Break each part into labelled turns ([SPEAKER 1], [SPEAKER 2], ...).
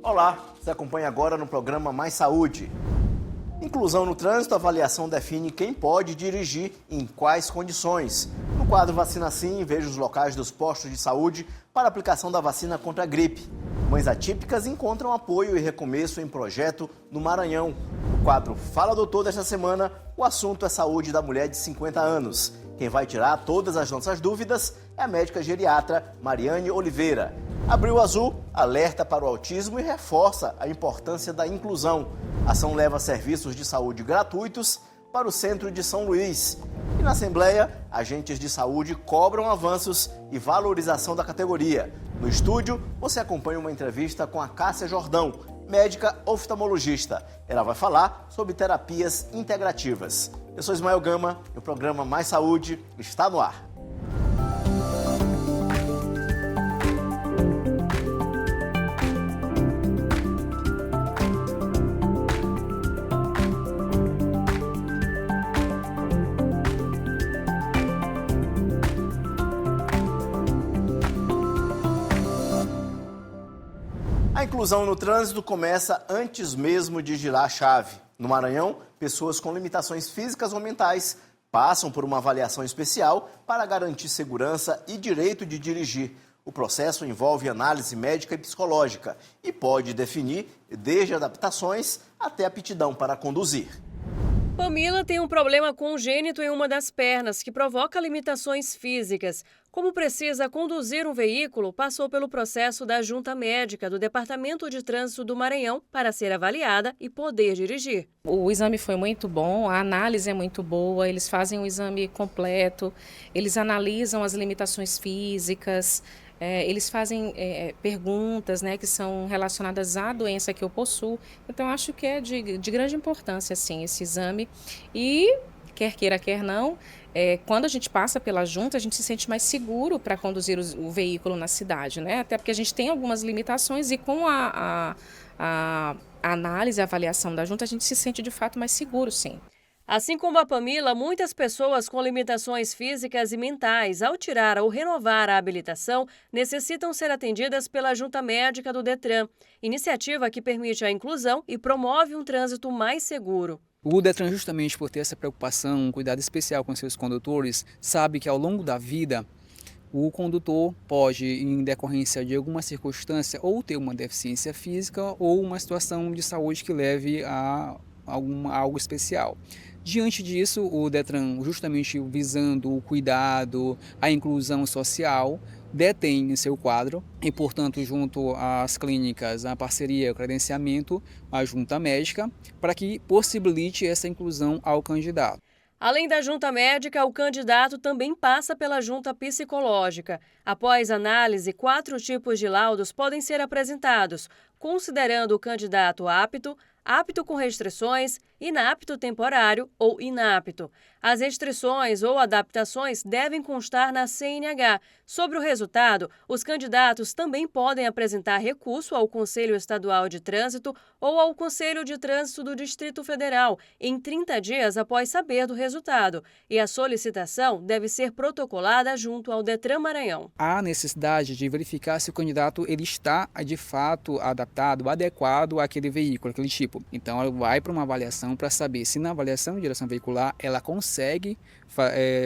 [SPEAKER 1] Olá, você acompanha agora no programa Mais Saúde. Inclusão no trânsito, a avaliação define quem pode dirigir e em quais condições. No quadro Vacina Sim, veja os locais dos postos de saúde para aplicação da vacina contra a gripe. Mães atípicas encontram apoio e recomeço em projeto no Maranhão. No quadro Fala Doutor desta semana, o assunto é saúde da mulher de 50 anos. Quem vai tirar todas as nossas dúvidas é a médica geriatra Mariane Oliveira. Abril Azul alerta para o autismo e reforça a importância da inclusão. A ação leva serviços de saúde gratuitos para o centro de São Luís. E na Assembleia, agentes de saúde cobram avanços e valorização da categoria. No estúdio, você acompanha uma entrevista com a Cássia Jordão, médica oftalmologista. Ela vai falar sobre terapias integrativas. Eu sou Ismael Gama e o programa Mais Saúde está no ar. A inclusão no trânsito começa antes mesmo de girar a chave. No Maranhão, pessoas com limitações físicas ou mentais passam por uma avaliação especial para garantir segurança e direito de dirigir. O processo envolve análise médica e psicológica e pode definir desde adaptações até aptidão para conduzir.
[SPEAKER 2] Pamila tem um problema congênito em uma das pernas que provoca limitações físicas. Como precisa conduzir um veículo, passou pelo processo da junta médica do Departamento de Trânsito do Maranhão para ser avaliada e poder dirigir.
[SPEAKER 3] O exame foi muito bom, a análise é muito boa, eles fazem um exame completo, eles analisam as limitações físicas, eles fazem perguntas, né, que são relacionadas à doença que eu possuo. Então, acho que é de grande importância, sim, esse exame. E, quer queira, quer não, quando a gente passa pela junta, a gente se sente mais seguro para conduzir o veículo na cidade, né? Até porque a gente tem algumas limitações e com a análise, a avaliação da junta, a gente se sente de fato mais seguro, sim.
[SPEAKER 2] Assim como a Pamila, muitas pessoas com limitações físicas e mentais, ao tirar ou renovar a habilitação, necessitam ser atendidas pela Junta Médica do Detran, iniciativa que permite a inclusão e promove um trânsito mais seguro.
[SPEAKER 4] O Detran, justamente por ter essa preocupação, um cuidado especial com seus condutores, sabe que ao longo da vida o condutor pode, em decorrência de alguma circunstância, ou ter uma deficiência física ou uma situação de saúde que leve a algo especial. Diante disso, o Detran, justamente visando o cuidado, a inclusão social, detém em seu quadro e, portanto, junto às clínicas, a parceria, o credenciamento, a junta médica, para que possibilite essa inclusão ao candidato.
[SPEAKER 2] Além da junta médica, o candidato também passa pela junta psicológica. Após análise, 4 tipos de laudos podem ser apresentados, considerando o candidato apto, apto com restrições, inapto temporário ou inapto. As restrições ou adaptações devem constar na CNH. Sobre o resultado, os candidatos também podem apresentar recurso ao Conselho Estadual de Trânsito ou ao Conselho de Trânsito do Distrito Federal em 30 dias após saber do resultado. E a solicitação deve ser protocolada junto ao Detran Maranhão.
[SPEAKER 4] Há necessidade de verificar se o candidato ele está, de fato, adaptado, adequado àquele veículo, aquele tipo. Então, ela vai para uma avaliação para saber se na avaliação de direção veicular ela consegue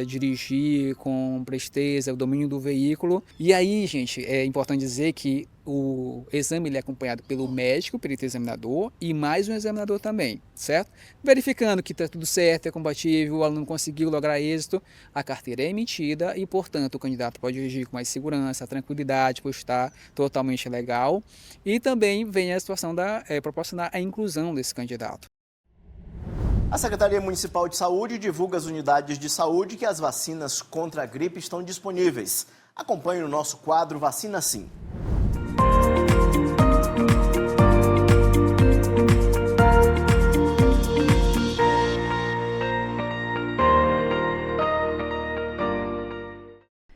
[SPEAKER 4] dirigir com presteza, o domínio do veículo. E aí, gente, é importante dizer que o exame ele é acompanhado pelo médico, perito examinador e mais um examinador também, certo? Verificando que está tudo certo, é compatível, o aluno conseguiu lograr êxito, a carteira é emitida e, portanto, o candidato pode dirigir com mais segurança, tranquilidade, por estar totalmente legal. E também vem a situação da proporcionar a inclusão desse candidato.
[SPEAKER 1] A Secretaria Municipal de Saúde divulga as unidades de saúde que as vacinas contra a gripe estão disponíveis. Acompanhe o nosso quadro Vacina Sim.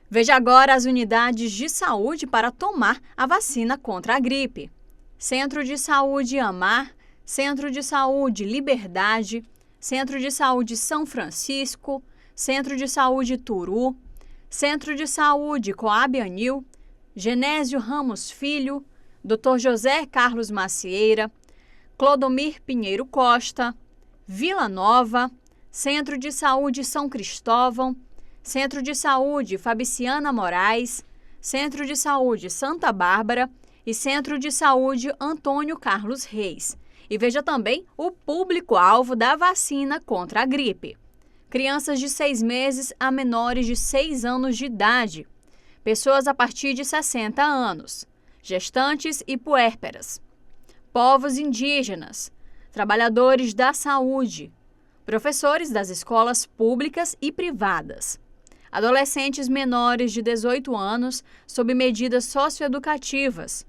[SPEAKER 5] Veja agora as unidades de saúde para tomar a vacina contra a gripe. Centro de Saúde Amar, Centro de Saúde Liberdade, Centro de Saúde São Francisco, Centro de Saúde Turu, Centro de Saúde Coab Anil, Genésio Ramos Filho, Dr. José Carlos Macieira, Clodomir Pinheiro Costa, Vila Nova, Centro de Saúde São Cristóvão, Centro de Saúde Fabriciana Moraes, Centro de Saúde Santa Bárbara e Centro de Saúde Antônio Carlos Reis. E veja também o público-alvo da vacina contra a gripe. Crianças de 6 meses a menores de 6 anos de idade, pessoas a partir de 60 anos, gestantes e puérperas, povos indígenas, trabalhadores da saúde, professores das escolas públicas e privadas, adolescentes menores de 18 anos sob medidas socioeducativas,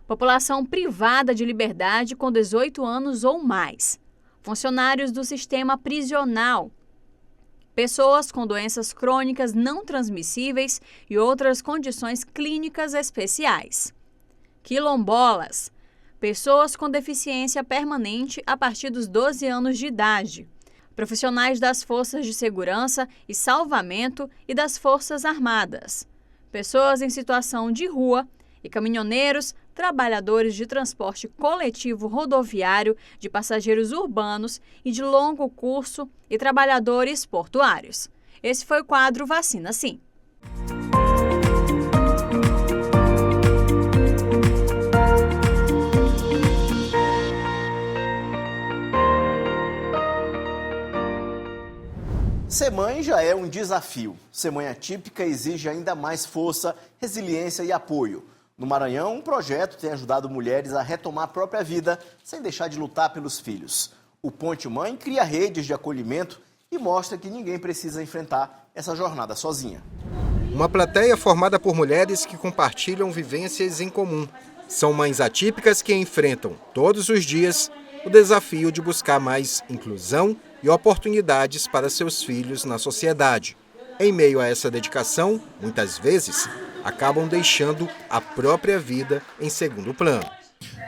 [SPEAKER 5] população privada de liberdade com 18 anos ou mais, funcionários do sistema prisional, pessoas com doenças crônicas não transmissíveis e outras condições clínicas especiais, quilombolas, pessoas com deficiência permanente a partir dos 12 anos de idade, profissionais das forças de segurança e salvamento e das Forças Armadas, pessoas em situação de rua e caminhoneiros, trabalhadores de transporte coletivo rodoviário, de passageiros urbanos e de longo curso e trabalhadores portuários. Esse foi o quadro Vacina Sim.
[SPEAKER 1] Ser mãe já é um desafio. Ser mãe atípica exige ainda mais força, resiliência e apoio. No Maranhão, um projeto tem ajudado mulheres a retomar a própria vida sem deixar de lutar pelos filhos. O Ponte Mãe cria redes de acolhimento e mostra que ninguém precisa enfrentar essa jornada sozinha.
[SPEAKER 6] Uma plateia formada por mulheres que compartilham vivências em comum. São mães atípicas que enfrentam todos os dias o desafio de buscar mais inclusão e oportunidades para seus filhos na sociedade. Em meio a essa dedicação, muitas vezes, acabam deixando a própria vida em segundo plano.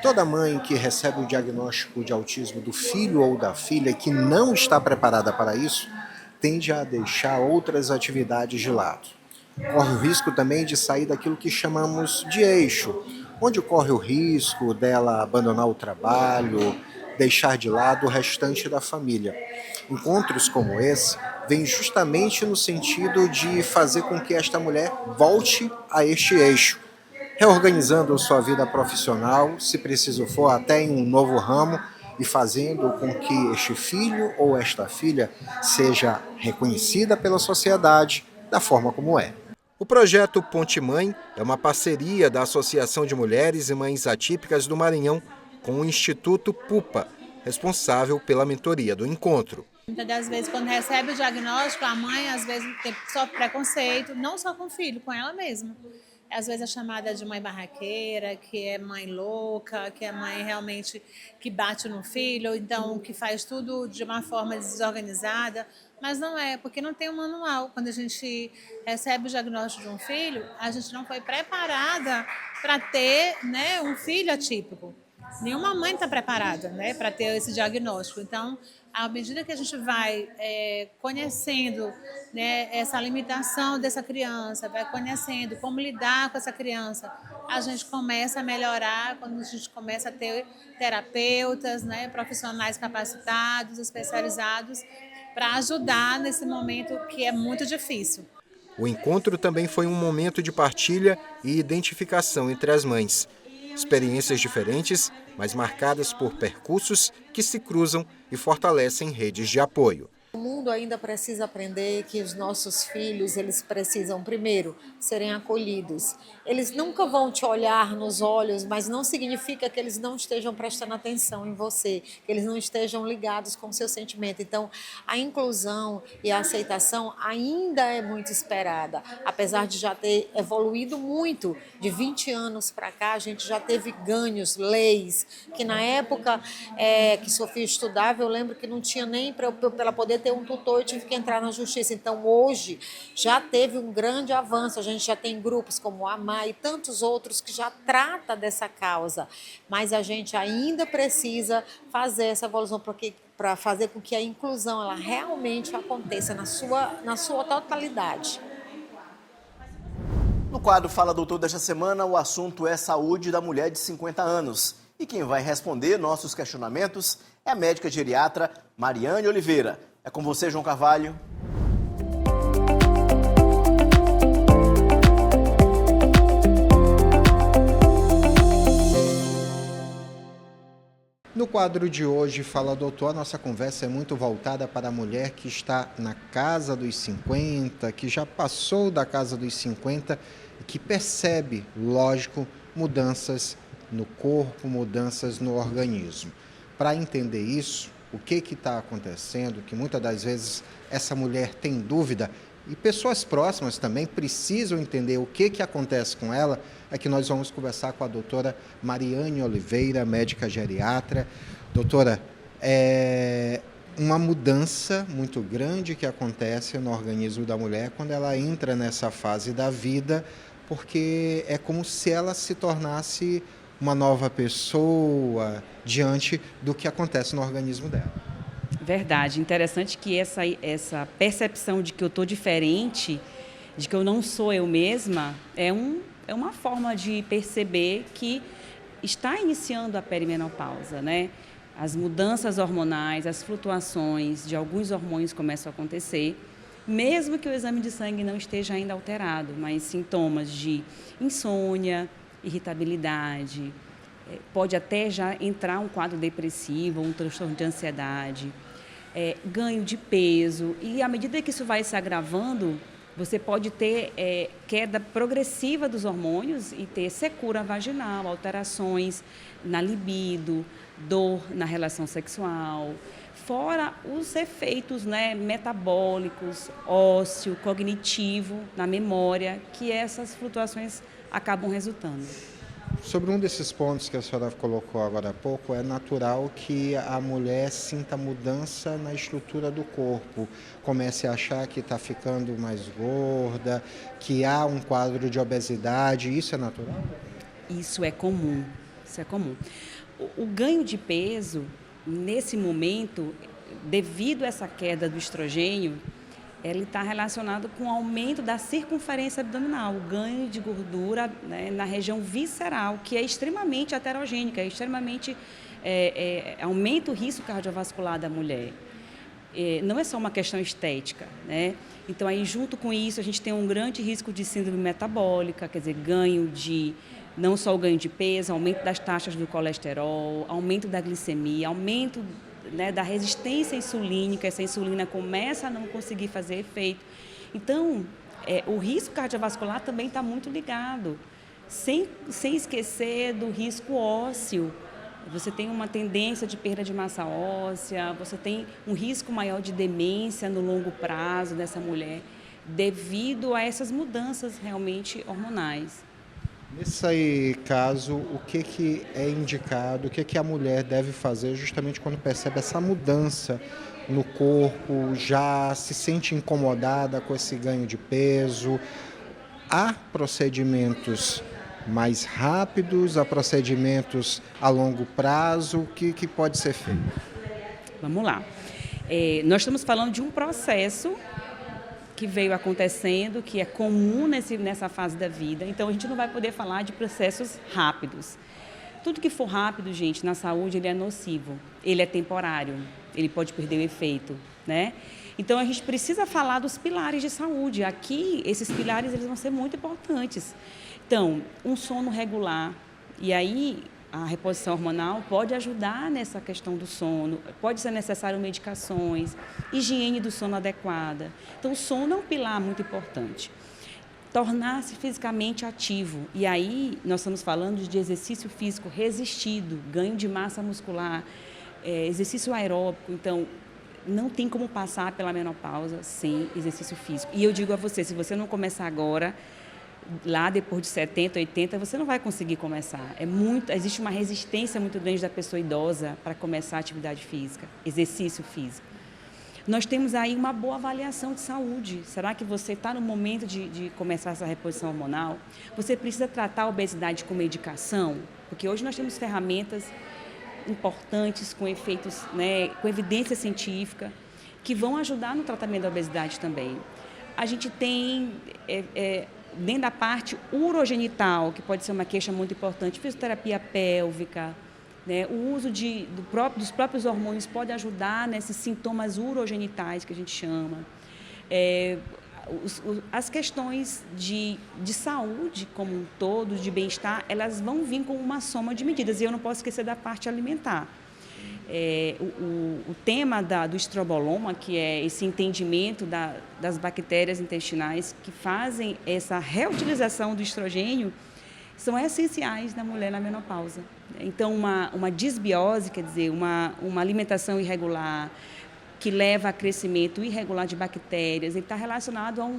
[SPEAKER 7] Toda mãe que recebe o diagnóstico de autismo do filho ou da filha e que não está preparada para isso, tende a deixar outras atividades de lado. Corre o risco também de sair daquilo que chamamos de eixo, onde corre o risco dela abandonar o trabalho, deixar de lado o restante da família. Encontros como esse vêm justamente no sentido de fazer com que esta mulher volte a este eixo, reorganizando sua vida profissional, se preciso for até em um novo ramo, e fazendo com que este filho ou esta filha seja reconhecida pela sociedade da forma como é.
[SPEAKER 6] O projeto Ponte Mãe é uma parceria da Associação de Mulheres e Mães Atípicas do Maranhão com o Instituto PUPA, responsável pela mentoria do encontro.
[SPEAKER 8] Muitas das vezes, quando recebe o diagnóstico, a mãe, às vezes, sofre preconceito, não só com o filho, com ela mesma. Às vezes é chamada de mãe barraqueira, que é mãe louca, que é mãe realmente que bate no filho, ou então que faz tudo de uma forma desorganizada. Mas não é, porque não tem um manual. Quando a gente recebe o diagnóstico de um filho, a gente não foi preparada para ter, né, um filho atípico. Nenhuma mãe está preparada, né, para ter esse diagnóstico. Então, à medida que a gente vai conhecendo, né, essa limitação dessa criança, vai conhecendo como lidar com essa criança, a gente começa a melhorar quando a gente começa a ter terapeutas, né, profissionais capacitados, especializados, para ajudar nesse momento que é muito difícil.
[SPEAKER 6] O encontro também foi um momento de partilha e identificação entre as mães. Experiências diferentes, mas marcadas por percursos que se cruzam e fortalecem redes de apoio.
[SPEAKER 9] O mundo ainda precisa aprender que os nossos filhos, eles precisam, primeiro, serem acolhidos. Eles nunca vão te olhar nos olhos, mas não significa que eles não estejam prestando atenção em você, que eles não estejam ligados com o seu sentimento. Então, a inclusão e a aceitação ainda é muito esperada. Apesar de já ter evoluído muito, de 20 anos para cá, a gente já teve ganhos, leis, que na época que Sofia estudava, eu lembro que não tinha nem para ela poder ter um tutor, eu tive que entrar na justiça. Então, hoje, já teve um grande avanço. A gente já tem grupos como o AMAR e tantos outros que já trata dessa causa. Mas a gente ainda precisa fazer essa evolução para fazer com que a inclusão ela realmente aconteça na sua totalidade.
[SPEAKER 1] No quadro Fala Doutor desta semana, o assunto é saúde da mulher de 50 anos. E quem vai responder nossos questionamentos é a médica geriatra Mariane Oliveira. É com você, João Carvalho.
[SPEAKER 7] No quadro de hoje, Fala Doutor, a nossa conversa é muito voltada para a mulher que está na casa dos 50, que já passou da casa dos 50 e que percebe, lógico, mudanças no corpo, mudanças no organismo. Para entender isso, o que está acontecendo, que muitas das vezes essa mulher tem dúvida, e pessoas próximas também precisam entender o que acontece com ela, é que nós vamos conversar com a doutora Mariane Oliveira, médica geriatra. Doutora, é uma mudança muito grande que acontece no organismo da mulher quando ela entra nessa fase da vida, porque é como se ela se tornasse uma nova pessoa diante do que acontece no organismo dela.
[SPEAKER 10] Verdade. Interessante que essa percepção de que eu estou diferente, de que eu não sou eu mesma, é uma forma de perceber que está iniciando a perimenopausa, né? As mudanças hormonais, as flutuações de alguns hormônios começam a acontecer, mesmo que o exame de sangue não esteja ainda alterado, mas sintomas de insônia, irritabilidade, pode até já entrar um quadro depressivo, um transtorno de ansiedade, ganho de peso, e à medida que isso vai se agravando, você pode ter queda progressiva dos hormônios e ter secura vaginal, alterações na libido, dor na relação sexual, fora os efeitos, né, metabólicos, ósseo, cognitivo, na memória, que essas flutuações acabam resultando.
[SPEAKER 7] Sobre um desses pontos que a senhora colocou agora há pouco, é natural que a mulher sinta mudança na estrutura do corpo, comece a achar que está ficando mais gorda, que há um quadro de obesidade, isso é natural?
[SPEAKER 10] Isso é comum, isso é comum. O ganho de peso, nesse momento, devido a essa queda do estrogênio, ele está relacionado com o aumento da circunferência abdominal, o ganho de gordura, né, na região visceral, que é extremamente heterogênica, extremamente aumenta o risco cardiovascular da mulher. Não é só uma questão estética, né? Então, aí, junto com isso, a gente tem um grande risco de síndrome metabólica, quer dizer, ganho de, não só o ganho de peso, aumento das taxas do colesterol, aumento da glicemia, aumento, né, da resistência insulínica, essa insulina começa a não conseguir fazer efeito. Então, o risco cardiovascular também está muito ligado, sem esquecer do risco ósseo. Você tem uma tendência de perda de massa óssea, você tem um risco maior de demência no longo prazo dessa mulher, devido a essas mudanças realmente hormonais.
[SPEAKER 7] Nesse caso, o que é indicado, o que a mulher deve fazer justamente quando percebe essa mudança no corpo, já se sente incomodada com esse ganho de peso? Há procedimentos mais rápidos, há procedimentos a longo prazo, o que pode ser feito?
[SPEAKER 10] Vamos lá. Nós estamos falando de um processo que veio acontecendo, que é comum nessa fase da vida. Então, a gente não vai poder falar de processos rápidos. Tudo que for rápido, gente, na saúde, ele é nocivo. Ele é temporário, ele pode perder o efeito, né? Então, a gente precisa falar dos pilares de saúde. Aqui, esses pilares, eles vão ser muito importantes. Então, um sono regular, e aí a reposição hormonal pode ajudar nessa questão do sono, pode ser necessário medicações, higiene do sono adequada. Então, o sono é um pilar muito importante. Tornar-se fisicamente ativo, e aí nós estamos falando de exercício físico resistido, ganho de massa muscular, exercício aeróbico. Então, não tem como passar pela menopausa sem exercício físico. E eu digo a você, se você não começar agora, lá depois de 70, 80, você não vai conseguir começar. Existe uma resistência muito grande da pessoa idosa para começar a atividade física, exercício físico. Nós temos aí uma boa avaliação de saúde. Será que você está no momento de começar essa reposição hormonal? Você precisa tratar a obesidade com medicação? Porque hoje nós temos ferramentas importantes com efeitos, né, com evidência científica, que vão ajudar no tratamento da obesidade também. A gente tem dentro da parte urogenital, que pode ser uma queixa muito importante, fisioterapia pélvica, né? O uso dos próprios hormônios pode ajudar nesses sintomas urogenitais que a gente chama. As questões de saúde como um todo, de bem-estar, elas vão vir com uma soma de medidas. E eu não posso esquecer da parte alimentar. O tema do estroboloma, que é esse entendimento das bactérias intestinais que fazem essa reutilização do estrogênio, são essenciais na mulher na menopausa. Então, uma disbiose, quer dizer, uma alimentação irregular, que leva a crescimento irregular de bactérias, ele está relacionado a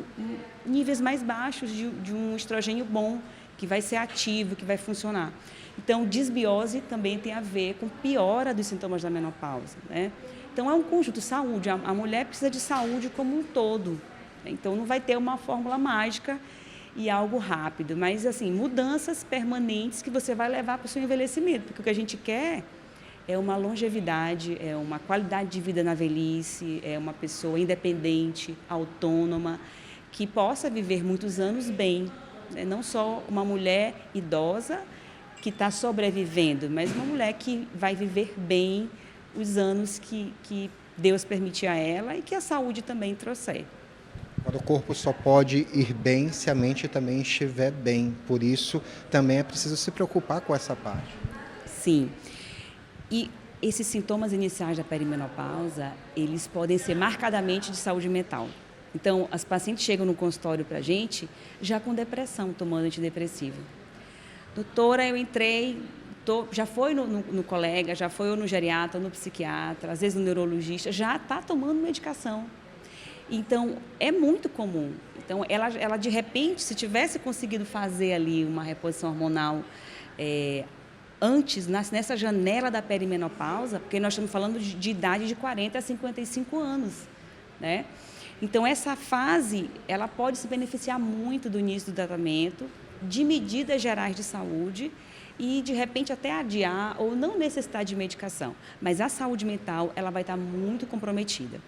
[SPEAKER 10] níveis mais baixos de um estrogênio bom, que vai ser ativo, que vai funcionar. Então, disbiose também tem a ver com piora dos sintomas da menopausa, né? Então, é um conjunto de saúde. A mulher precisa de saúde como um todo. Então, não vai ter uma fórmula mágica e algo rápido, mas, assim, mudanças permanentes que você vai levar para o seu envelhecimento, porque o que a gente quer é uma longevidade, é uma qualidade de vida na velhice, é uma pessoa independente, autônoma, que possa viver muitos anos bem, né? Não só uma mulher idosa que está sobrevivendo, mas uma mulher que vai viver bem os anos que Deus permitir a ela e que a saúde também trouxer.
[SPEAKER 7] O corpo só pode ir bem se a mente também estiver bem. Por isso, também é preciso se preocupar com essa parte.
[SPEAKER 10] Sim. E esses sintomas iniciais da perimenopausa, eles podem ser marcadamente de saúde mental. Então, as pacientes chegam no consultório para a gente já com depressão, tomando antidepressivo. Doutora, eu entrei, já foi no colega, já foi no geriatra, no psiquiatra, às vezes no neurologista, já está tomando medicação. Então, é muito comum. Então, ela de repente, se tivesse conseguido fazer ali uma reposição hormonal antes, nessa janela da perimenopausa, porque nós estamos falando de idade de 40 a 55 anos, né? Então, essa fase, ela pode se beneficiar muito do início do tratamento, de medidas gerais de saúde e, de repente, até adiar ou não necessitar de medicação. Mas a saúde mental, ela vai estar muito comprometida.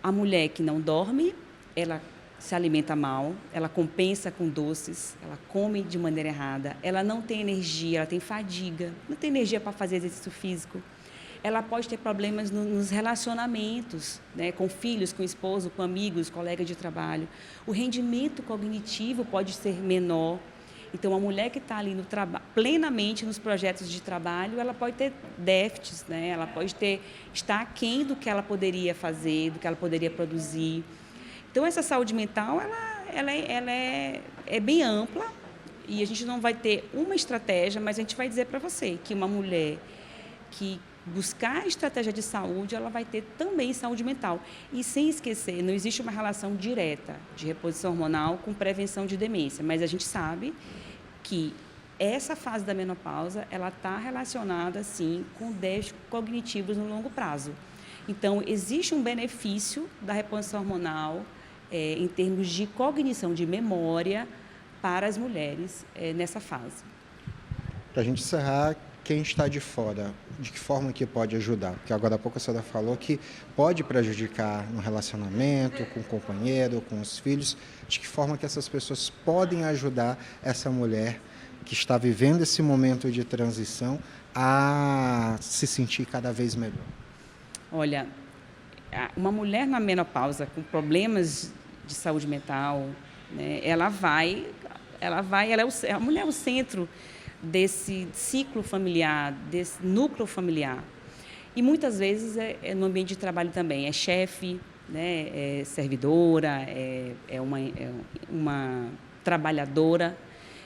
[SPEAKER 10] A mulher que não dorme, ela se alimenta mal, ela compensa com doces, ela come de maneira errada, ela não tem energia, ela tem fadiga, não tem energia para fazer exercício físico. Ela pode ter problemas nos relacionamentos, né, com filhos, com esposo, com amigos, colegas de trabalho. O rendimento cognitivo pode ser menor. Então, a mulher que está ali plenamente nos projetos de trabalho, ela pode ter déficits, né? Ela pode estar aquém do que ela poderia fazer, do que ela poderia produzir. Então, essa saúde mental, ela é bem ampla e a gente não vai ter uma estratégia, mas a gente vai dizer para você que uma mulher que buscar estratégia de saúde, ela vai ter também saúde mental. E sem esquecer, não existe uma relação direta de reposição hormonal com prevenção de demência, mas a gente sabe que essa fase da menopausa, ela está relacionada, sim, com déficits cognitivos no longo prazo. Então, existe um benefício da reposição hormonal em termos de cognição, de memória para as mulheres nessa fase.
[SPEAKER 7] Para a gente encerrar, quem está de fora, de que forma que pode ajudar? Porque agora há pouco a senhora falou que pode prejudicar no relacionamento, com o companheiro, com os filhos. De que forma que essas pessoas podem ajudar essa mulher que está vivendo esse momento de transição a se sentir cada vez melhor? Olha,
[SPEAKER 10] uma mulher na menopausa com problemas de saúde mental, né, a mulher é o centro desse ciclo familiar, desse núcleo familiar. E muitas vezes no ambiente de trabalho também, é chefe, né, é servidora, é uma trabalhadora.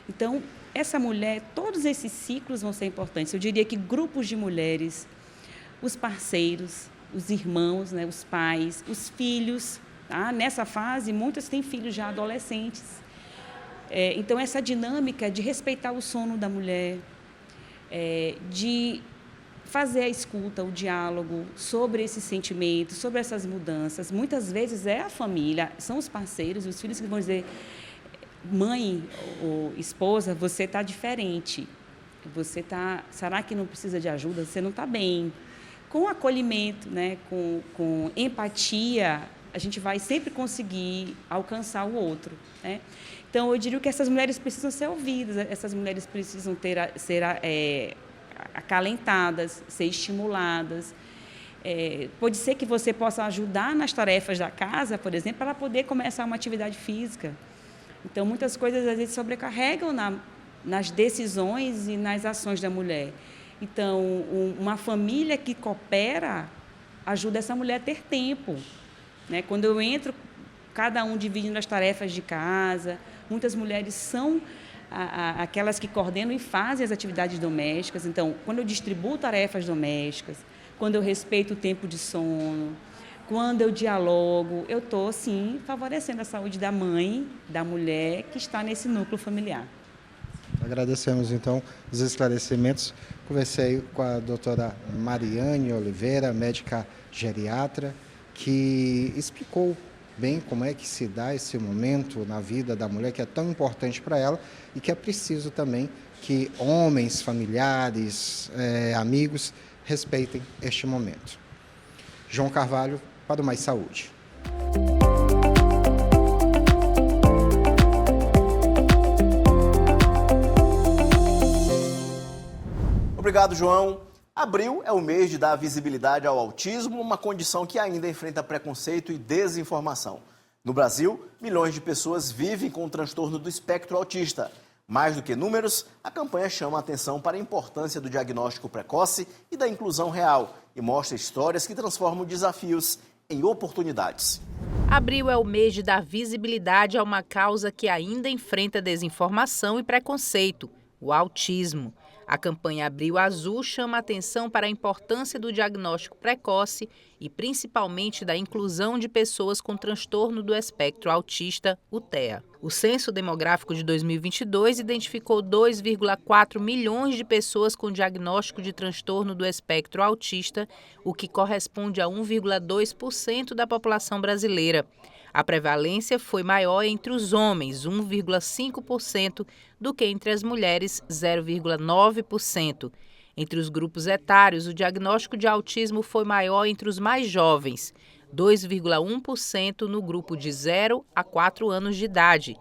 [SPEAKER 10] Então, essa mulher, todos esses ciclos vão ser importantes. Eu diria que grupos de mulheres, os parceiros, os irmãos, né, os pais, os filhos. Tá? Nessa fase, muitas têm filhos já adolescentes. Então, essa dinâmica de respeitar o sono da mulher, de fazer a escuta, o diálogo sobre esses sentimentos, sobre essas mudanças. Muitas vezes é a família, são os parceiros, os filhos que vão dizer: mãe ou esposa, você está diferente, será que não precisa de ajuda? Você não está bem. Com acolhimento, né, com empatia, a gente vai sempre conseguir alcançar o outro, né? Então, eu diria que essas mulheres precisam ser ouvidas, essas mulheres precisam ser acalentadas, ser estimuladas. Pode ser que você possa ajudar nas tarefas da casa, por exemplo, para poder começar uma atividade física. Então, muitas coisas, às vezes, sobrecarregam nas decisões e nas ações da mulher. Então, uma família que coopera ajuda essa mulher a ter tempo, né? Quando eu entro, cada um dividindo as tarefas de casa, muitas mulheres são aquelas que coordenam e fazem as atividades domésticas. Então, quando eu distribuo tarefas domésticas, quando eu respeito o tempo de sono, quando eu dialogo, eu estou, sim, favorecendo a saúde da mãe, da mulher que está nesse núcleo familiar.
[SPEAKER 7] Agradecemos, então, os esclarecimentos. Conversei com a doutora Mariane Oliveira, médica geriatra, que explicou bem como é que se dá esse momento na vida da mulher, que é tão importante para ela e que é preciso também que homens, familiares, amigos respeitem este momento. João Carvalho, para o Mais Saúde.
[SPEAKER 1] Obrigado, João. Abril é o mês de dar visibilidade ao autismo, uma condição que ainda enfrenta preconceito e desinformação. No Brasil, milhões de pessoas vivem com o transtorno do espectro autista. Mais do que números, a campanha chama a atenção para a importância do diagnóstico precoce e da inclusão real e mostra histórias que transformam desafios em oportunidades.
[SPEAKER 11] Abril é o mês de dar visibilidade a uma causa que ainda enfrenta desinformação e preconceito, o autismo. A campanha Abril Azul chama a atenção para a importância do diagnóstico precoce e principalmente da inclusão de pessoas com transtorno do espectro autista, o TEA. O Censo Demográfico de 2022 identificou 2,4 milhões de pessoas com diagnóstico de transtorno do espectro autista, o que corresponde a 1,2% da população brasileira. A prevalência foi maior entre os homens, 1,5%, do que entre as mulheres, 0,9%. Entre os grupos etários, o diagnóstico de autismo foi maior entre os mais jovens, 2,1% no grupo de 0 a 4 anos de idade,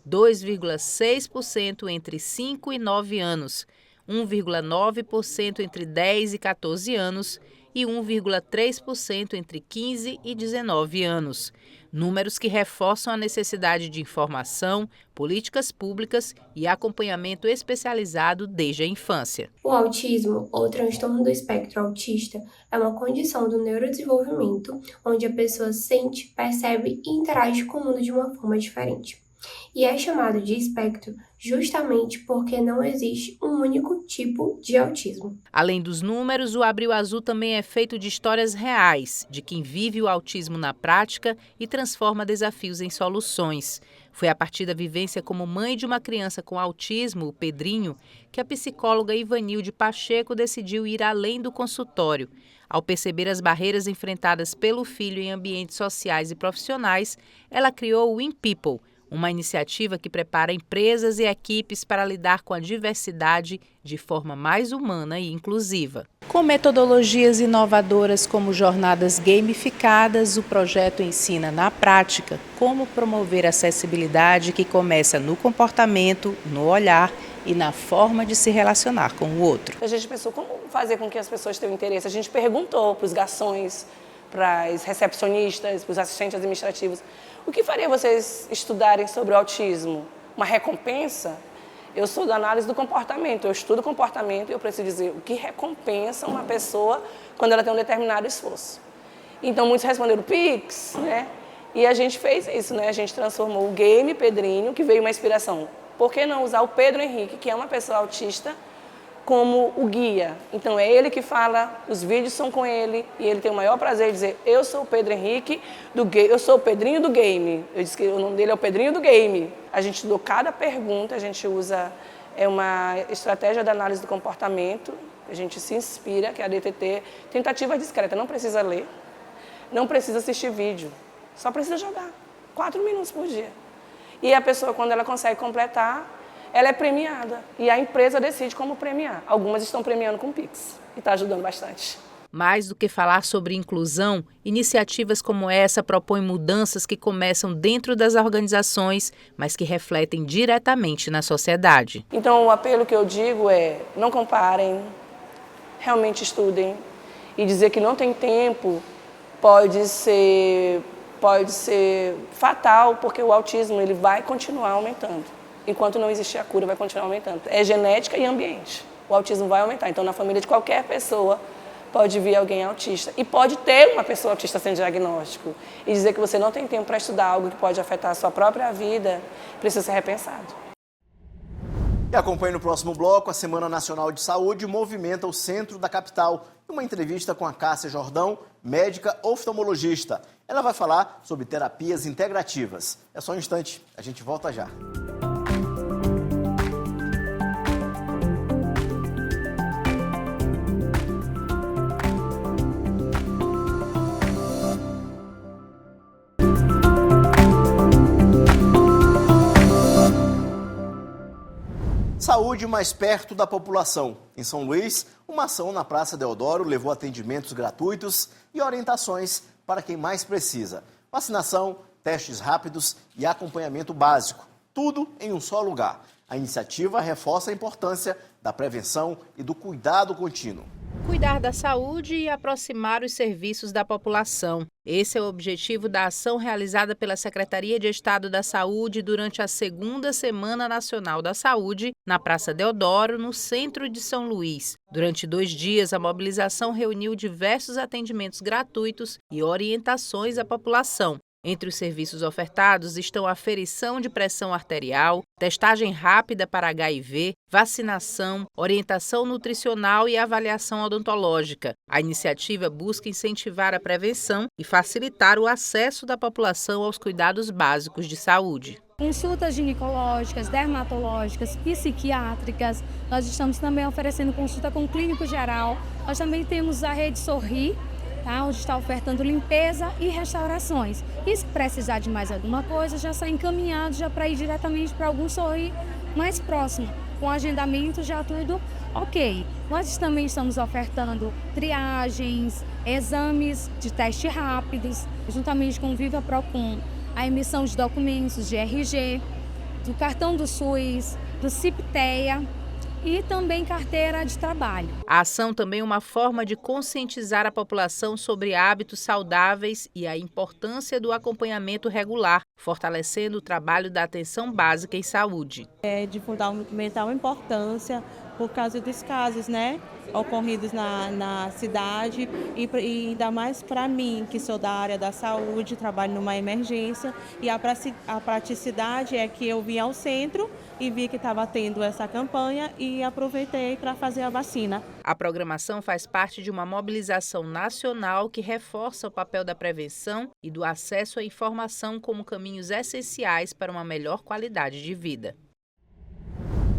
[SPEAKER 11] 2,6% entre 5 e 9 anos, 1,9% entre 10 e 14 anos e 1,3% entre 15 e 19 anos. Números que reforçam a necessidade de informação, políticas públicas e acompanhamento especializado desde a infância.
[SPEAKER 12] O autismo, ou transtorno do espectro autista, é uma condição do neurodesenvolvimento onde a pessoa sente, percebe e interage com o mundo de uma forma diferente. E é chamado de espectro justamente porque não existe um único tipo de autismo.
[SPEAKER 11] Além dos números, o Abril Azul também é feito de histórias reais, de quem vive o autismo na prática e transforma desafios em soluções. Foi a partir da vivência como mãe de uma criança com autismo, o Pedrinho, que a psicóloga Ivanilde Pacheco decidiu ir além do consultório. Ao perceber as barreiras enfrentadas pelo filho em ambientes sociais e profissionais, ela criou o InPeople, uma iniciativa que prepara empresas e equipes para lidar com a diversidade de forma mais humana e inclusiva. Com metodologias inovadoras como jornadas gamificadas, o projeto ensina na prática como promover acessibilidade que começa no comportamento, no olhar e na forma de se relacionar com o outro.
[SPEAKER 13] A gente pensou como fazer com que as pessoas tenham interesse. A gente perguntou para os garçons, para as recepcionistas, para os assistentes administrativos: o que faria vocês estudarem sobre o autismo? Uma recompensa? Eu sou da análise do comportamento, eu estudo comportamento e eu preciso dizer o que recompensa uma pessoa quando ela tem um determinado esforço. Então, muitos responderam Pix, né? E a gente fez isso, né? A gente transformou o game Pedrinho, que veio uma inspiração. Por que não usar o Pedro Henrique, que é uma pessoa autista, como o guia? Então é ele que fala, os vídeos são com ele e ele tem o maior prazer de dizer: eu sou o Pedro Henrique do game, eu sou o Pedrinho do game. Eu disse que o nome dele é o Pedrinho do game. A gente estudou cada pergunta, a gente usa uma estratégia de análise do comportamento, a gente se inspira, que é a DTT, tentativa discreta, não precisa ler, não precisa assistir vídeo, só precisa jogar 4 minutos por dia. E a pessoa, quando ela consegue completar, ela é premiada e a empresa decide como premiar. Algumas estão premiando com Pix e está ajudando bastante.
[SPEAKER 11] Mais do que falar sobre inclusão, iniciativas como essa propõem mudanças que começam dentro das organizações, mas que refletem diretamente na sociedade.
[SPEAKER 13] Então, o apelo que eu digo é: não comparem, realmente estudem. E dizer que não tem tempo pode ser fatal, porque o autismo ele vai continuar aumentando. Enquanto não existir a cura, vai continuar aumentando. É genética e ambiente. O autismo vai aumentar. Então, na família de qualquer pessoa, pode vir alguém autista. E pode ter uma pessoa autista sem diagnóstico. E dizer que você não tem tempo para estudar algo que pode afetar a sua própria vida, precisa ser repensado.
[SPEAKER 1] E acompanhe no próximo bloco: a Semana Nacional de Saúde movimenta o centro da capital. Uma entrevista com a Cássia Jordão, médica oftalmologista. Ela vai falar sobre terapias integrativas. É só um instante, a gente volta já. Saúde mais perto da população. Em São Luís, uma ação na Praça Deodoro levou atendimentos gratuitos e orientações para quem mais precisa. Vacinação, testes rápidos e acompanhamento básico. Tudo em um só lugar. A iniciativa reforça a importância da prevenção e do cuidado contínuo.
[SPEAKER 11] Cuidar da saúde e aproximar os serviços da população. Esse é o objetivo da ação realizada pela Secretaria de Estado da Saúde durante a 2ª Semana Nacional da Saúde, na Praça Deodoro, no centro de São Luís. Durante 2 dias, a mobilização reuniu diversos atendimentos gratuitos e orientações à população. Entre os serviços ofertados estão a aferição de pressão arterial, testagem rápida para HIV, vacinação, orientação nutricional e avaliação odontológica. A iniciativa busca incentivar a prevenção e facilitar o acesso da população aos cuidados básicos de saúde.
[SPEAKER 14] Consultas ginecológicas, dermatológicas, psiquiátricas. Nós estamos também oferecendo consulta com clínico geral. Nós também temos a rede Sorri, onde está ofertando limpeza e restaurações. E se precisar de mais alguma coisa, já está encaminhado para ir diretamente para algum Sorri mais próximo. Com agendamento já tudo ok. Nós também estamos ofertando triagens, exames de teste rápidos, juntamente com o Viva Procon, a emissão de documentos de RG, do cartão do SUS, do CIPTEA, e também carteira de trabalho.
[SPEAKER 11] A ação também é uma forma de conscientizar a população sobre hábitos saudáveis e a importância do acompanhamento regular, fortalecendo o trabalho da atenção básica em saúde.
[SPEAKER 15] De fundamental importância por causa dos casos, ocorridos na cidade e ainda mais para mim, que sou da área da saúde, trabalho numa emergência, e a praticidade é que eu vim ao centro e vi que estava tendo essa campanha e aproveitei para fazer a vacina.
[SPEAKER 11] A programação faz parte de uma mobilização nacional que reforça o papel da prevenção e do acesso à informação como caminhos essenciais para uma melhor qualidade de vida.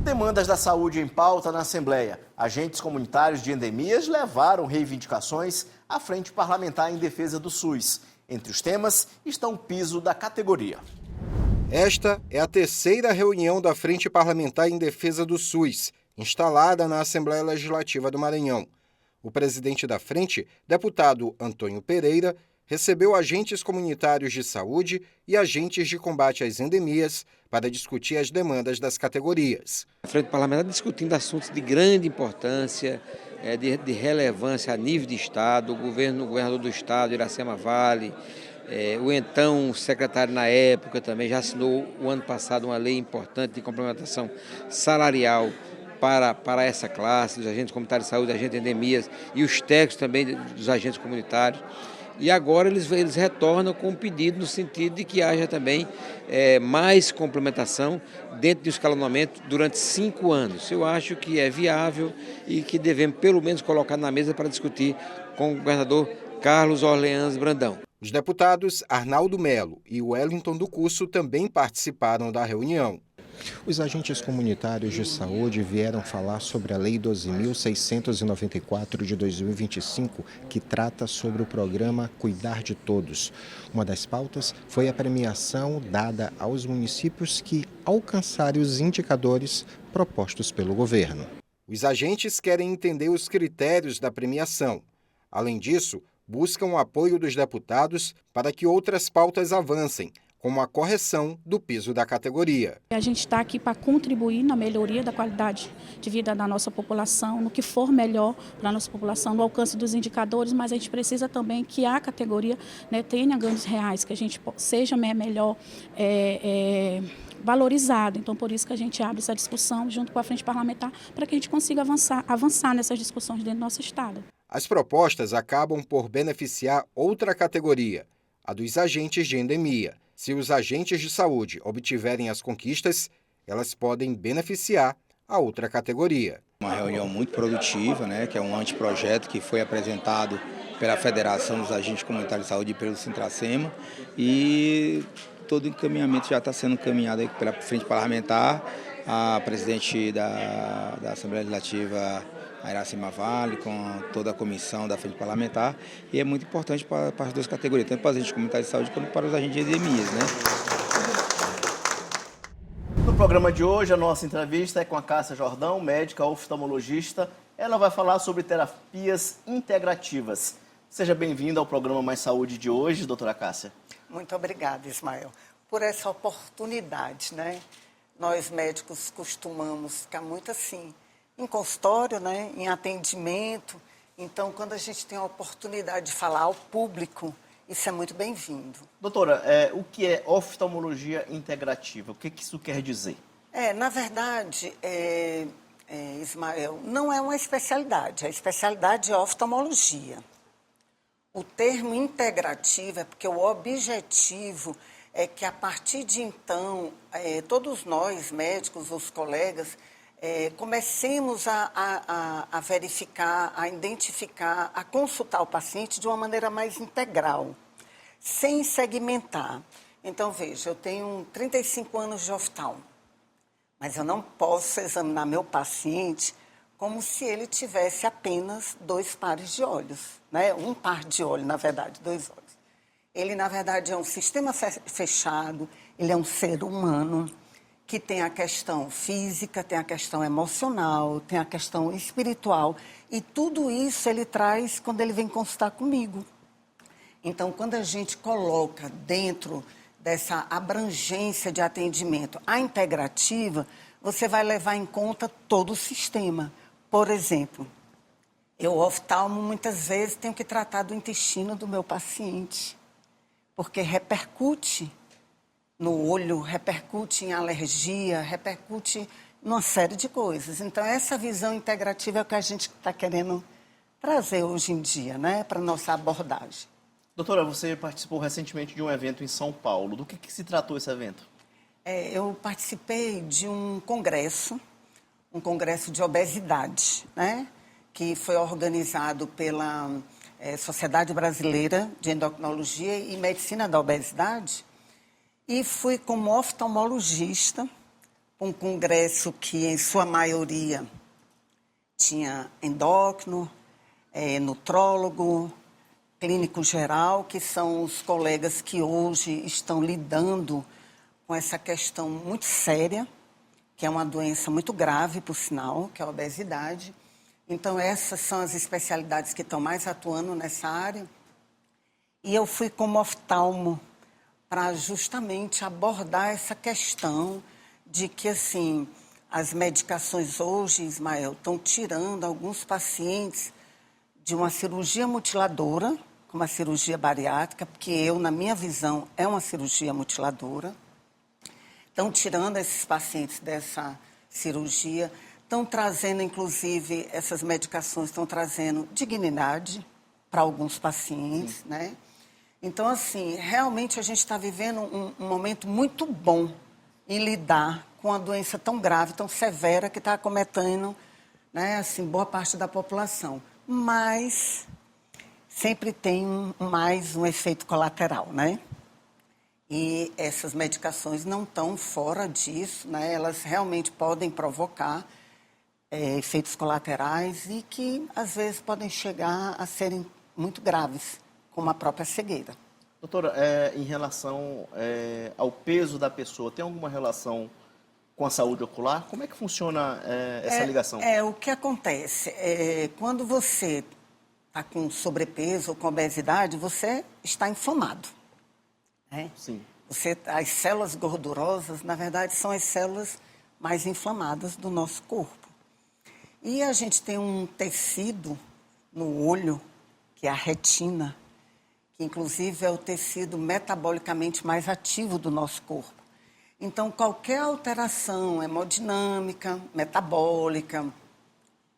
[SPEAKER 1] Demandas da saúde em pauta na Assembleia. Agentes comunitários de endemias levaram reivindicações à Frente Parlamentar em Defesa do SUS. Entre os temas estão o piso da categoria.
[SPEAKER 6] Esta é a 3ª reunião da Frente Parlamentar em Defesa do SUS, instalada na Assembleia Legislativa do Maranhão. O presidente da frente, deputado Antônio Pereira, recebeu agentes comunitários de saúde e agentes de combate às endemias para discutir as demandas das categorias.
[SPEAKER 16] A Frente Parlamentar discutindo assuntos de grande importância, de relevância a nível de Estado, o governador do Estado, Iracema Vale, o então secretário na época também já assinou o ano passado uma lei importante de complementação salarial para essa classe, dos agentes comunitários de saúde, agentes de endemias e os técnicos também dos agentes comunitários. E agora eles retornam com um pedido no sentido de que haja também mais complementação dentro do escalonamento durante 5 anos. Eu acho que é viável e que devemos pelo menos colocar na mesa para discutir com o governador Carlos Orleans Brandão.
[SPEAKER 6] Os deputados Arnaldo Melo e Wellington do Curso também participaram da reunião.
[SPEAKER 7] Os agentes comunitários de saúde vieram falar sobre a Lei 12.694 de 2025, que trata sobre o programa Cuidar de Todos. Uma das pautas foi a premiação dada aos municípios que alcançarem os indicadores propostos pelo governo.
[SPEAKER 6] Os agentes querem entender os critérios da premiação. Além disso, buscam o apoio dos deputados para que outras pautas avancem, como a correção do piso da categoria.
[SPEAKER 17] A gente está aqui para contribuir na melhoria da qualidade de vida da nossa população, no que for melhor para a nossa população, no alcance dos indicadores, mas a gente precisa também que a categoria, né, tenha ganhos reais, que a gente seja melhor valorizado. Então, por isso que a gente abre essa discussão junto com a Frente Parlamentar, para que a gente consiga avançar nessas discussões dentro do nosso Estado.
[SPEAKER 6] As propostas acabam por beneficiar outra categoria, a dos agentes de endemia. Se os agentes de saúde obtiverem as conquistas, elas podem beneficiar a outra categoria.
[SPEAKER 18] Uma reunião muito produtiva, né, que é um anteprojeto que foi apresentado pela Federação dos Agentes Comunitários de Saúde e pelo Sintracema, e todo o encaminhamento já está sendo encaminhado pela Frente Parlamentar, a presidente da Assembleia Legislativa, a Iracema Vale, com toda a comissão da Frente Parlamentar, e é muito importante para as duas categorias, tanto para os agentes comunitários de saúde quanto para os agentes de endemias, né?
[SPEAKER 1] No programa de hoje, a nossa entrevista é com a Cássia Jordão, médica oftalmologista. Ela vai falar sobre terapias integrativas. Seja bem-vinda ao programa Mais Saúde de hoje, doutora Cássia.
[SPEAKER 19] Muito obrigada, Ismael, por essa oportunidade, né? Nós médicos costumamos ficar muito assim, em consultório, né, em atendimento. Então, quando a gente tem a oportunidade de falar ao público, isso é muito bem-vindo.
[SPEAKER 1] Doutora, o que é oftalmologia integrativa? O que isso quer dizer?
[SPEAKER 19] Na verdade, Ismael, não é uma especialidade. A especialidade é oftalmologia. O termo integrativo é porque o objetivo é que, a partir de então, todos nós, médicos, os colegas, comecemos a verificar, a identificar, a consultar o paciente de uma maneira mais integral, sem segmentar. Então, veja, eu tenho 35 anos de oftalmo, mas eu não posso examinar meu paciente como se ele tivesse apenas 2 pares de olhos, né? Um par de olho, na verdade, 2 olhos. Ele, na verdade, é um sistema fechado, ele é um ser humano, que tem a questão física, tem a questão emocional, tem a questão espiritual. E tudo isso ele traz quando ele vem consultar comigo. Então, quando a gente coloca dentro dessa abrangência de atendimento a integrativa, você vai levar em conta todo o sistema. Por exemplo, eu, oftalmo, muitas vezes tenho que tratar do intestino do meu paciente, porque repercute no olho, repercute em alergia, repercute numa série de coisas. Então, essa visão integrativa é o que a gente está querendo trazer hoje em dia, né, para a nossa abordagem.
[SPEAKER 1] Doutora, você participou recentemente de um evento em São Paulo. Do que se tratou esse evento?
[SPEAKER 19] Eu participei de um congresso de obesidade, né, que foi organizado pela Sociedade Brasileira de Endocrinologia e Medicina da Obesidade. E fui como oftalmologista, um congresso que, em sua maioria, tinha endócrino, nutrólogo, clínico geral, que são os colegas que hoje estão lidando com essa questão muito séria, que é uma doença muito grave, por sinal, que é a obesidade. Então, essas são as especialidades que estão mais atuando nessa área. E eu fui como oftalmo, para justamente abordar essa questão de que, assim, as medicações hoje, Ismael, estão tirando alguns pacientes de uma cirurgia mutiladora, como a cirurgia bariátrica, porque na minha visão, é uma cirurgia mutiladora. Estão tirando esses pacientes dessa cirurgia, estão trazendo, inclusive, essas medicações estão trazendo dignidade para alguns pacientes, né? Então, assim, realmente a gente está vivendo um momento muito bom em lidar com uma doença tão grave, tão severa, que está acometendo, né, assim, boa parte da população. Mas sempre tem mais um efeito colateral, né? E essas medicações não estão fora disso, né? Elas realmente podem provocar efeitos colaterais e que, às vezes, podem chegar a serem muito graves, como a própria cegueira.
[SPEAKER 1] Doutora, em relação ao peso da pessoa, tem alguma relação com a saúde ocular? Como é que funciona essa ligação?
[SPEAKER 19] O que acontece? Quando você está com sobrepeso ou com obesidade, você está inflamado. Né?
[SPEAKER 1] Sim.
[SPEAKER 19] As células gordurosas, na verdade, são as células mais inflamadas do nosso corpo. E a gente tem um tecido no olho, que é a retina, que inclusive é o tecido metabolicamente mais ativo do nosso corpo. Então, qualquer alteração hemodinâmica, metabólica,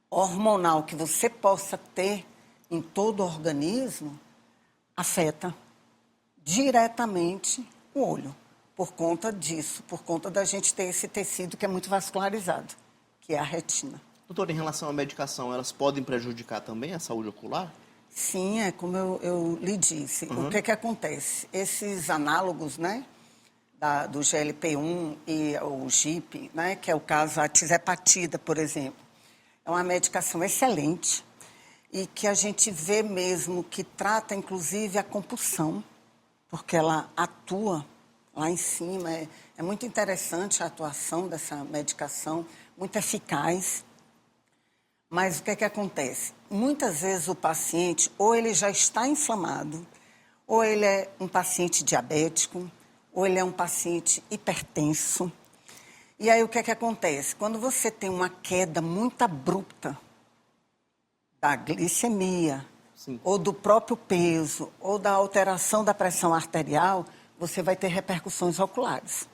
[SPEAKER 19] hormonal que você possa ter em todo o organismo, afeta diretamente o olho, por conta disso, por conta da gente ter esse tecido que é muito vascularizado, que é a retina.
[SPEAKER 1] Doutora, em relação à medicação, elas podem prejudicar também a saúde ocular?
[SPEAKER 19] Sim, é como eu lhe disse. O que acontece? Esses análogos, né, do GLP-1 e o GIP, né, que é o caso da tizepatida, por exemplo, é uma medicação excelente e que a gente vê mesmo que trata, inclusive, a compulsão, porque ela atua lá em cima. É muito interessante a atuação dessa medicação, muito eficaz. Mas o que acontece? Muitas vezes o paciente, ou ele já está inflamado, ou ele é um paciente diabético, ou ele é um paciente hipertenso. E aí o que acontece? Quando você tem uma queda muito abrupta da glicemia, sim, ou do próprio peso, ou da alteração da pressão arterial, você vai ter repercussões oculares.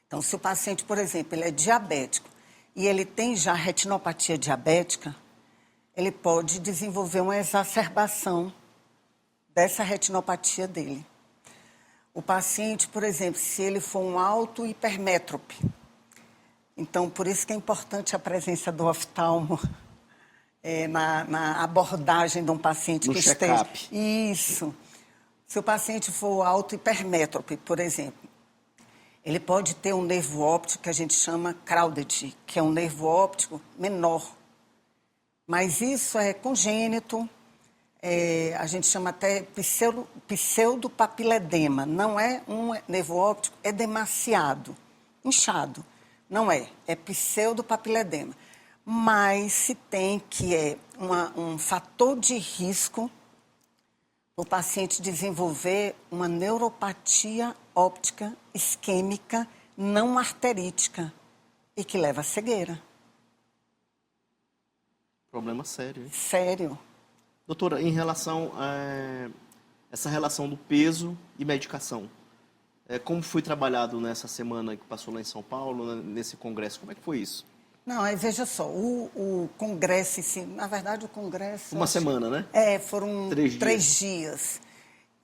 [SPEAKER 19] Então, se o paciente, por exemplo, ele é diabético e ele tem já retinopatia diabética, ele pode desenvolver uma exacerbação dessa retinopatia dele. O paciente, por exemplo, se ele for um alto hipermétrope, então, por isso que é importante a presença do oftalmo na abordagem de um paciente que esteja... Isso. Se o paciente for alto hipermétrope, por exemplo, ele pode ter um nervo óptico que a gente chama crowded, que é um nervo óptico menor. Mas isso é congênito, a gente chama até pseudopapiledema. Não é um nervo óptico edemaciado, inchado. Não é pseudopapiledema. Mas se tem que é um fator de risco o paciente desenvolver uma neuropatia óptica isquêmica não arterítica e que leva à cegueira.
[SPEAKER 1] Problema sério, hein?
[SPEAKER 19] Sério.
[SPEAKER 1] Doutora, em relação a essa relação do peso e medicação, como foi trabalhado nessa semana que passou lá em São Paulo, nesse congresso? Como é que foi isso?
[SPEAKER 19] Não, aí veja só, o congresso, assim, na verdade o congresso...
[SPEAKER 1] Uma semana, né?
[SPEAKER 19] Foram 3 dias.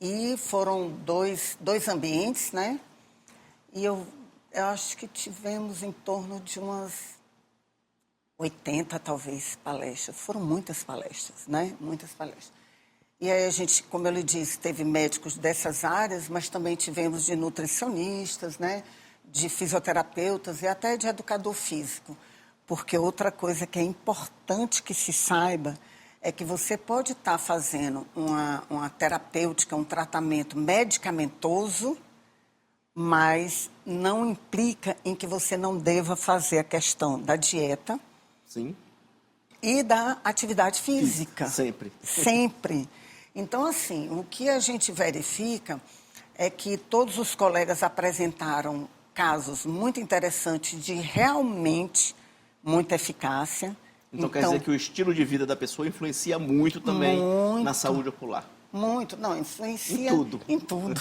[SPEAKER 19] E foram dois ambientes, né? E eu acho que tivemos em torno de umas 80, talvez, palestras. Foram muitas palestras, né? Muitas palestras. E aí a gente, como eu lhe disse, teve médicos dessas áreas, mas também tivemos de nutricionistas, né? De fisioterapeutas e até de educador físico. Porque outra coisa que é importante que se saiba é que você pode estar fazendo uma terapêutica, um tratamento medicamentoso, mas não implica em que você não deva fazer a questão da dieta.
[SPEAKER 1] Sim.
[SPEAKER 19] E da atividade física.
[SPEAKER 1] Sempre.
[SPEAKER 19] Sempre. Então, assim, o que a gente verifica é que todos os colegas apresentaram casos muito interessantes de realmente muita eficácia.
[SPEAKER 1] Então quer dizer que o estilo de vida da pessoa influencia muito também na saúde ocular.
[SPEAKER 19] Muito. Não, influencia...
[SPEAKER 1] Em tudo.
[SPEAKER 19] Em tudo.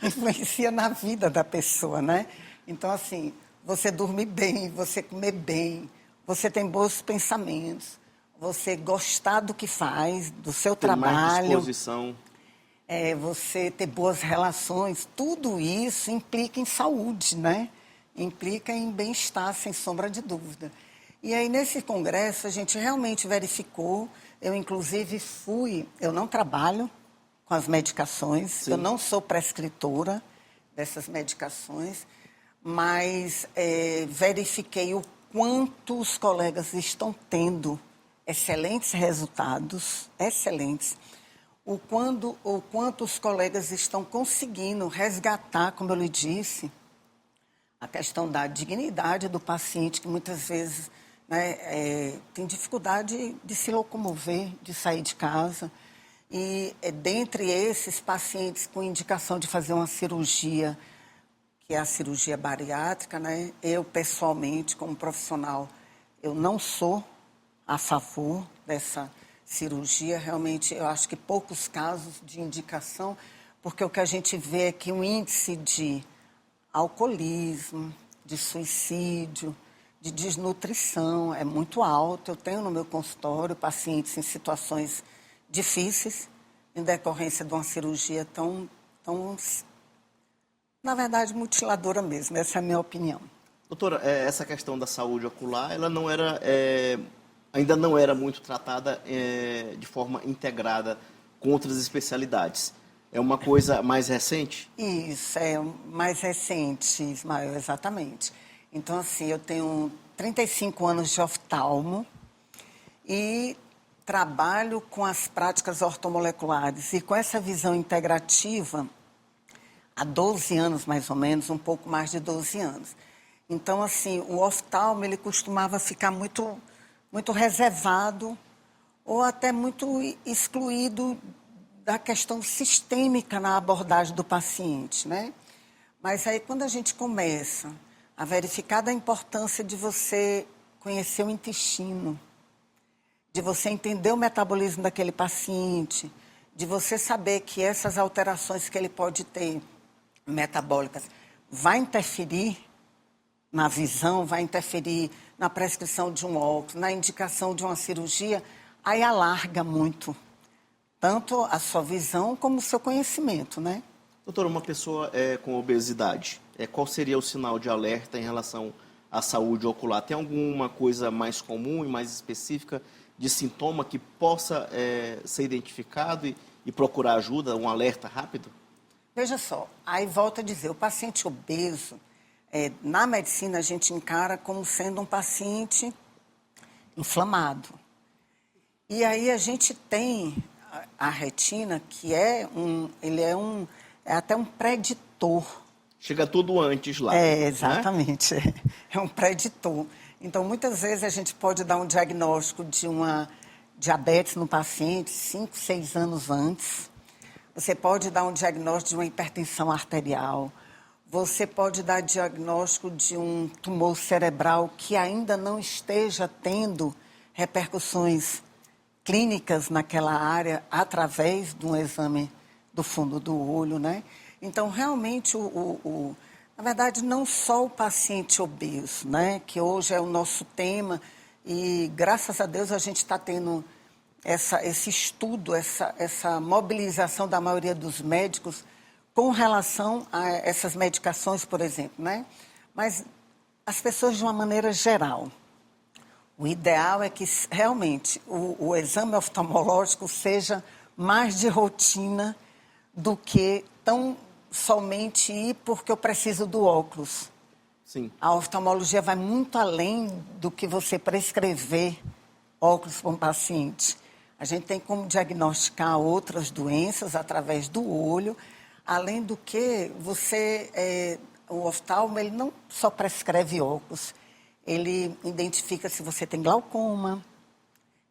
[SPEAKER 19] Influencia na vida da pessoa, né? Então, assim, você dormir bem, você comer bem, você tem bons pensamentos, você gostar do que faz, do seu trabalho.
[SPEAKER 1] Mais disposição.
[SPEAKER 19] Você ter boas relações, tudo isso implica em saúde, né? Implica em bem-estar, sem sombra de dúvida. E aí, nesse congresso, a gente realmente verificou, eu inclusive eu não trabalho com as medicações, sim, eu não sou prescritora dessas medicações, mas verifiquei o quanto os colegas estão tendo excelentes resultados, excelentes, o quanto os colegas estão conseguindo resgatar, como eu lhe disse, a questão da dignidade do paciente, que muitas vezes né, tem dificuldade de se locomover, de sair de casa. E dentre esses pacientes com indicação de fazer uma cirurgia, que é a cirurgia bariátrica, né, eu pessoalmente, como profissional, eu não sou a favor dessa cirurgia. Realmente, eu acho que poucos casos de indicação, porque o que a gente vê é que o índice de alcoolismo, de suicídio, de desnutrição é muito alto. Eu tenho no meu consultório pacientes em situações difíceis, em decorrência de uma cirurgia tão, na verdade, mutiladora mesmo. Essa é a minha opinião.
[SPEAKER 1] Doutora, essa questão da saúde ocular, ela não era, ainda não era muito tratada de forma integrada com outras especialidades. É uma coisa mais recente?
[SPEAKER 19] Isso, é mais recente, Ismael, exatamente. Então, assim, eu tenho 35 anos de oftalmo e trabalho com as práticas ortomoleculares e com essa visão integrativa há 12 anos, mais ou menos, um pouco mais de 12 anos. Então, assim, o oftalmo, ele costumava ficar muito reservado ou até muito excluído da questão sistêmica na abordagem do paciente, né? Mas aí, quando a gente começa a verificar da importância de você conhecer o intestino, de você entender o metabolismo daquele paciente, de você saber que essas alterações que ele pode ter metabólicas vai interferir na visão, vai interferir na prescrição de um óculos, na indicação de uma cirurgia, aí alarga muito tanto a sua visão como o seu conhecimento, né?
[SPEAKER 1] Doutora, uma pessoa com obesidade, qual seria o sinal de alerta em relação à saúde ocular? Tem alguma coisa mais comum e mais específica de sintoma que possa ser identificado e procurar ajuda, um alerta rápido?
[SPEAKER 19] Veja só, aí volto a dizer, o paciente obeso, na medicina a gente encara como sendo um paciente inflamado. E aí a gente tem a retina, que ele é até um preditor.
[SPEAKER 1] Chega tudo antes lá.
[SPEAKER 19] Exatamente. Né? É um preditor. Então, muitas vezes a gente pode dar um diagnóstico de uma diabetes no paciente 5, 6 anos antes. Você pode dar um diagnóstico de uma hipertensão arterial. Você pode dar diagnóstico de um tumor cerebral que ainda não esteja tendo repercussões clínicas naquela área através de um exame do fundo do olho, né? Então, realmente, na verdade, não só o paciente obeso, né? Que hoje é o nosso tema e, graças a Deus, a gente está tendo esse estudo, essa mobilização da maioria dos médicos com relação a essas medicações, por exemplo, né? Mas as pessoas, de uma maneira geral, o ideal é que realmente o exame oftalmológico seja mais de rotina do que tão somente ir porque eu preciso do óculos.
[SPEAKER 1] Sim.
[SPEAKER 19] A oftalmologia vai muito além do que você prescrever óculos para um paciente. A gente tem como diagnosticar outras doenças através do olho, além do que o oftalmo ele não só prescreve óculos, ele identifica se você tem glaucoma,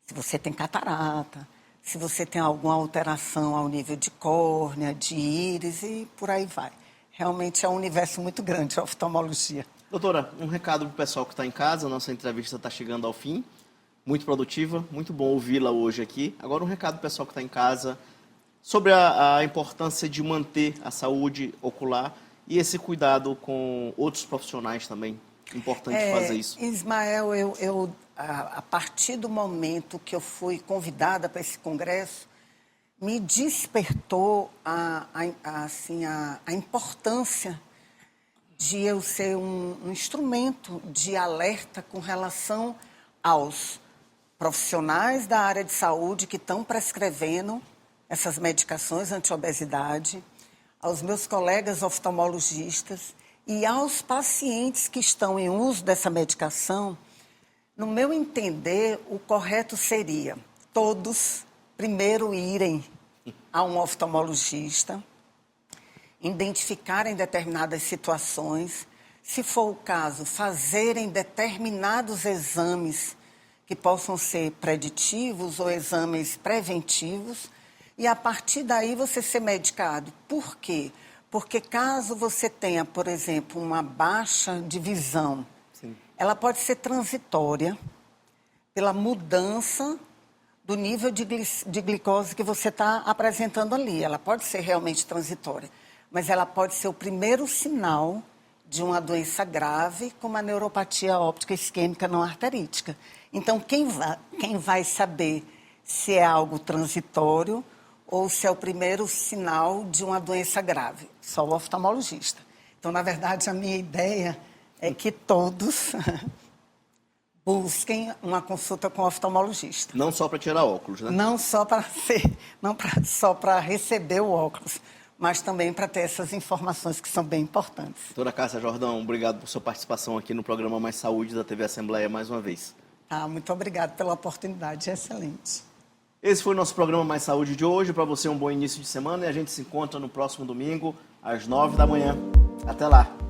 [SPEAKER 19] se você tem catarata, se você tem alguma alteração ao nível de córnea, de íris e por aí vai. Realmente é um universo muito grande a oftalmologia.
[SPEAKER 1] Doutora, um recado para o pessoal que está em casa, a nossa entrevista está chegando ao fim, muito produtiva, muito bom ouvi-la hoje aqui. Agora um recado para o pessoal que está em casa sobre a importância de manter a saúde ocular e esse cuidado com outros profissionais também. Importante fazer isso.
[SPEAKER 19] Ismael, a partir do momento que eu fui convidada para esse congresso, me despertou a importância de eu ser um instrumento de alerta com relação aos profissionais da área de saúde que estão prescrevendo essas medicações anti-obesidade, aos meus colegas oftalmologistas e aos pacientes que estão em uso dessa medicação. No meu entender, o correto seria todos primeiro irem a um oftalmologista, identificarem determinadas situações, se for o caso, fazerem determinados exames que possam ser preditivos ou exames preventivos, e a partir daí você ser medicado. Por quê? Porque caso você tenha, por exemplo, uma baixa de visão, ela pode ser transitória pela mudança do nível de glicose que você está apresentando ali. Ela pode ser realmente transitória, mas ela pode ser o primeiro sinal de uma doença grave, como a neuropatia óptica isquêmica não arterítica. Então, quem vai saber se é algo transitório ou se é o primeiro sinal de uma doença grave? Só o oftalmologista. Então, na verdade, a minha ideia é que todos busquem uma consulta com o oftalmologista.
[SPEAKER 1] Não só para tirar óculos, né?
[SPEAKER 19] Não só para receber o óculos, mas também para ter essas informações que são bem importantes.
[SPEAKER 1] Doutora Cássia Jordão, obrigado por sua participação aqui no programa Mais Saúde da TV Assembleia mais uma vez.
[SPEAKER 19] Muito obrigado pela oportunidade, excelente.
[SPEAKER 1] Esse foi o nosso programa Mais Saúde de hoje. Para você, um bom início de semana e a gente se encontra no próximo domingo, às 9 da manhã. Até lá!